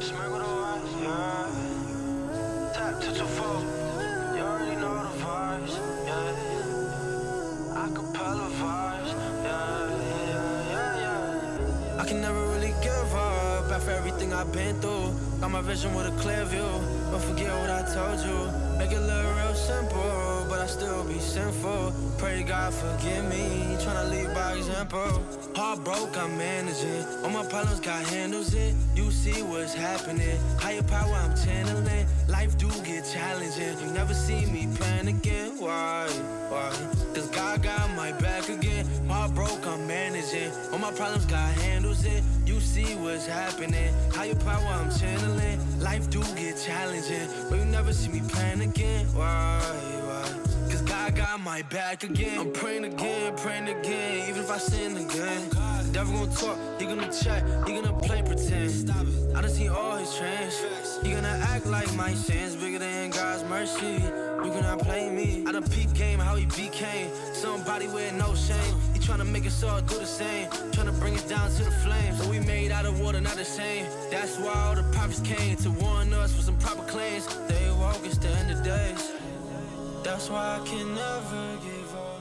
Smirk with a wife, yeah. Tap 224, you already know the vibes, yeah. Acapella vibes, yeah. I can never really give up after everything I've been through. Got my vision with a clear view, don't forget what I told you. Make it look real simple, but I still be sinful. Pray God forgive me, tryna lead by example. Heart broke, I'm managing. All my problems got handles it. You see what's happening. Higher power, I'm channeling. Life do get challenging. You never see me panicking. Why? Cause God got my back again. Heart broke, I'm managing. All my problems got handles it. You see what's happening. Higher power, I'm channeling. Life do get challenging, but you never see me panicking. Why? Cause God got my back again. I'm praying again, even if I sin again. The devil gon' talk, he gonna chat, he gonna play pretend. I done seen all his trends. He gonna act like my sins bigger than God's mercy. You cannot play me. I done peep game, how he became somebody with no shame. He tryna make us all do the same, tryna bring us down to the flames. So we made out of water, not the same. That's why all the prophets came to warn us for some proper claims. They woke us to end the days. That's why I can never give up.